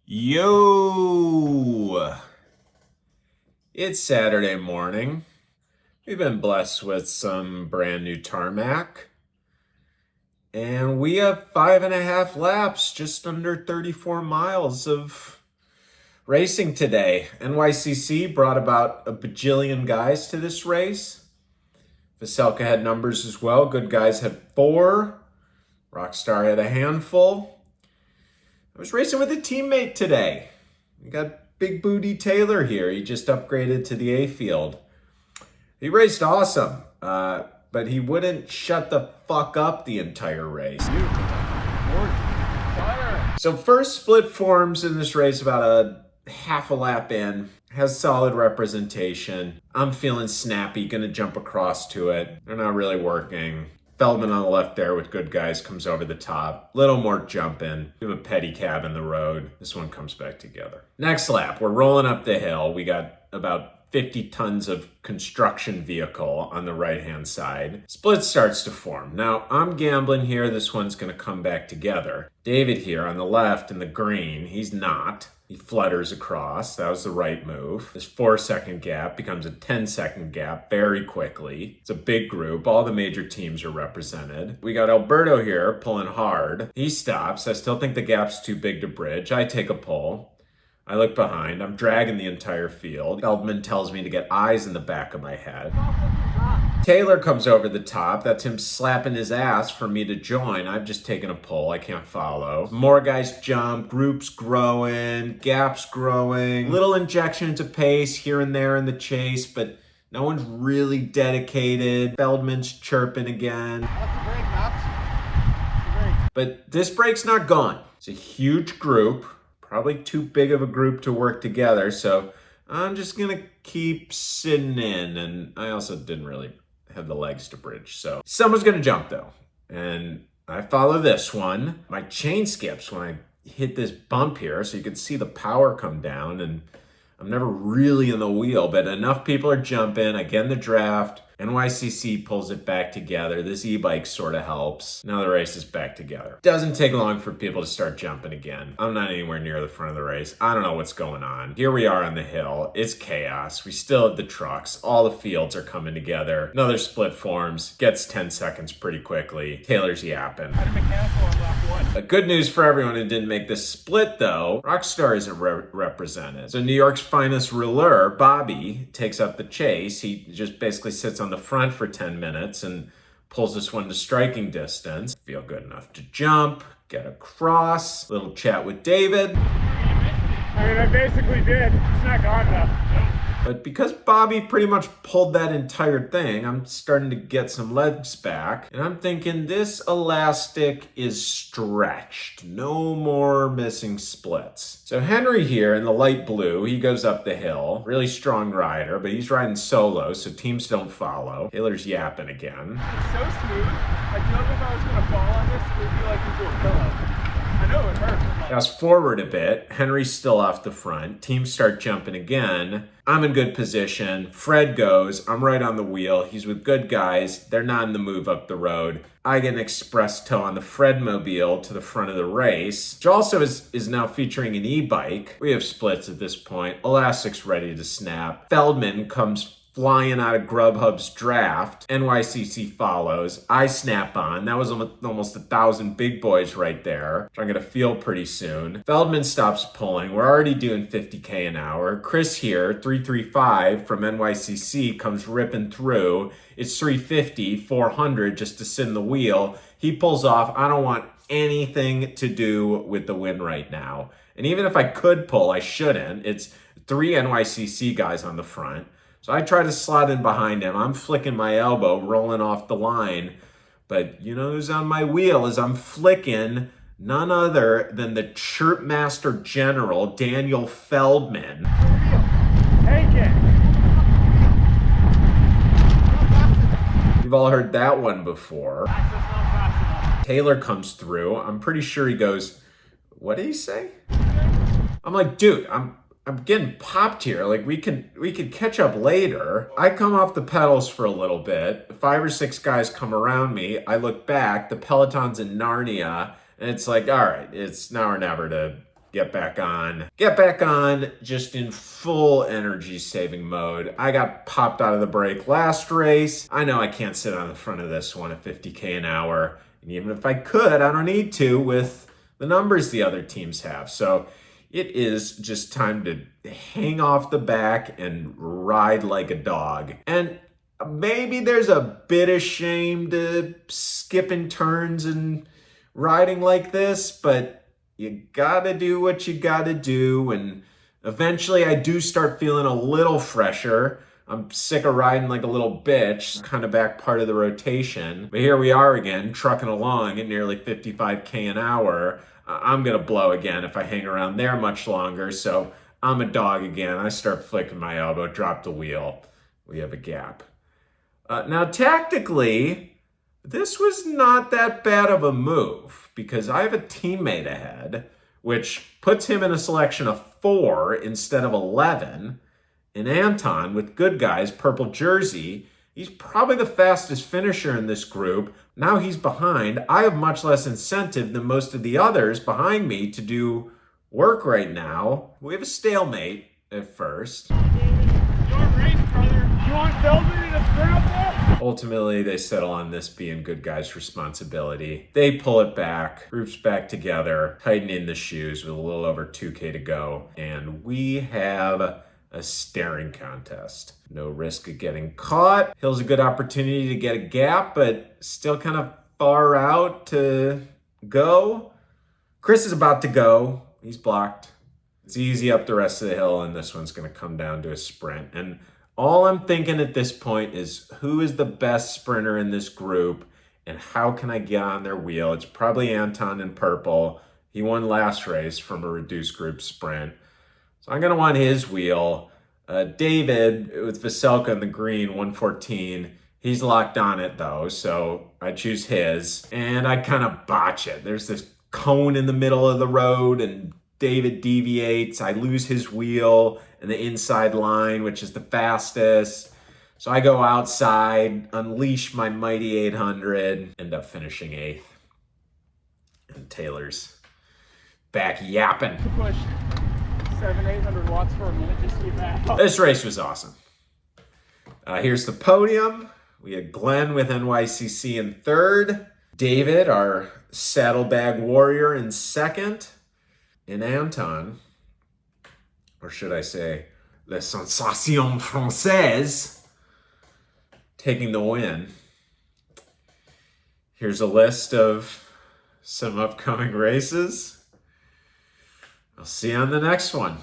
Yo! It's Saturday morning. We've been blessed with some brand new tarmac. And we have 5.5 laps, just under 34 miles of racing today. NYCC brought about a bajillion guys to this race. Veselka had numbers as well. Good Guys had 4. Rockstar had a handful. I was racing with a teammate today. We got Big Booty Taylor here. He just upgraded to the A field. He raced awesome, but he wouldn't shut the fuck up the entire race. So first split forms in this race about a half a lap in. Has solid representation. I'm feeling snappy, gonna jump across to it. They're not really working. Feldman on the left there with Good Guys comes over the top. Little more jumping. Do a pedicab in the road. This one comes back together. Next lap, we're rolling up the hill. We got about 50 tons of construction vehicle on the right-hand side. Split starts to form. Now, I'm gambling here. This one's going to come back together. David here on the left in the green, he's not. He flutters across. That was the right move. This 4-second gap becomes a 10-second gap very quickly. It's a big group. All the major teams are represented. We got Alberto here pulling hard. He stops. I still think the gap's too big to bridge. I take a pull. I look behind. I'm dragging the entire field. Feldman tells me to get eyes in the back of my head. Taylor comes over the top. That's him slapping his ass for me to join. I've just taken a pull. I can't follow. More guys jump. Groups growing. Gaps growing. Little injections of pace here and there in the chase, but no one's really dedicated. Feldman's chirping again. That's a break, Max. But this break's not gone. It's a huge group. Probably too big of a group to work together, so I'm just gonna keep sitting in, and I also didn't really have the legs to bridge, so someone's gonna jump though, and I follow this one. My chain skips when I hit this bump here, so you can see the power come down, and I'm never really in the wheel, but enough people are jumping. I get in the draft. NYCC pulls it back together. This e-bike sort of helps. Now the race is back together. Doesn't take long for people to start jumping again. I'm not anywhere near the front of the race. I don't know what's going on. Here we are on the hill. It's chaos. We still have the trucks. All the fields are coming together. Another split forms. Gets 10 seconds pretty quickly. Taylor's yapping. Had a mechanical on lap 1. Good news for everyone who didn't make this split though. Rockstar isn't represented. So New York's finest rouleur, Bobby, takes up the chase. He just basically sits on the front for 10 minutes and pulls this one to striking distance. Feel good enough to jump, get across, little chat with David. I mean, I basically did. It's not gone though. But because Bobby pretty much pulled that entire thing, I'm starting to get some legs back. And I'm thinking this elastic is stretched. No more missing splits. So Henry here in the light blue, he goes up the hill. Really strong rider, but he's riding solo, so teams don't follow. Taylor's yapping again. It's so smooth. I feel like if I was going to fall on this, it would be like into a pillow. I know it hurt. Fast forward a bit. Henry's still off the front. Teams start jumping again. I'm in good position. Fred goes. I'm right on the wheel. He's with Good Guys. They're not in the move up the road. I get an express tow on the Fred mobile to the front of the race, which also is now featuring an e-bike. We have splits at this point. Elastic's ready to snap. Feldman comes flying out of Grubhub's draft. NYCC follows. I snap on. That was almost 1,000 big boys right there, which I'm going to feel pretty soon. Feldman stops pulling. We're already doing 50K an hour. Chris here, 335 from NYCC, comes ripping through. It's 350, 400 just to sit in the wheel. He pulls off. I don't want anything to do with the win right now. And even if I could pull, I shouldn't. It's 3 NYCC guys on the front. So I try to slide in behind him. I'm flicking my elbow, rolling off the line. But you know who's on my wheel as I'm flicking? None other than the Chirp Master General, Daniel Feldman. Take it. You've all heard that one before. Taylor comes through. I'm pretty sure he goes, what did he say? I'm like, dude, I'm getting popped here. Like we could catch up later. I come off the pedals for a little bit. 5 or 6 guys come around me. I look back, the peloton's in Narnia, and it's like, all right, it's now or never to get back on, just in full energy saving mode. I got popped out of the brake last race. I know I can't sit on the front of this one at 50K an hour. And even if I could, I don't need to with the numbers the other teams have. So it is just time to hang off the back and ride like a dog. And maybe there's a bit of shame to skipping turns and riding like this, but you gotta do what you gotta do. And eventually I do start feeling a little fresher. I'm sick of riding like a little bitch, kind of back part of the rotation. But here we are again, trucking along at nearly 55K an hour. I'm gonna blow again if I hang around there much longer. So I'm a dog again. I start flicking my elbow, drop the wheel. We have a gap. Now, tactically, this was not that bad of a move because I have a teammate ahead, which puts him in a selection of 4 instead of 11. And Anton, with good guys, purple jersey, he's probably the fastest finisher in this group. Now he's behind. I have much less incentive than most of the others behind me to do work right now. We have a stalemate at first. Ultimately, they settle on this being good guys' responsibility. They pull it back, groups back together, tightening the shoes with a little over 2K to go. And we have a staring contest. No risk of getting caught. Hill's a good opportunity to get a gap, but still kind of far out to go. Chris is about to go. He's blocked. It's easy up the rest of the hill, and this one's going to come down to a sprint. And all I'm thinking at this point is who is the best sprinter in this group and how can I get on their wheel? It's probably Anton in purple. He won last race from a reduced group sprint. So I'm going to want his wheel. David with Veselka in the green, 114. He's locked on it though, so I choose his. And I kind of botch it. There's this cone in the middle of the road and David deviates. I lose his wheel and the inside line, which is the fastest. So I go outside, unleash my mighty 800, end up finishing 8th. And Taylor's back yapping. Push 700-800 watts for a minute just to get back. This race was awesome. Here's the podium. We had Glenn with NYCC in 3rd. David, our saddlebag warrior, in 2nd. And Anton, or should I say, La Sensation Française, taking the win. Here's a list of some upcoming races. I'll see you on the next one.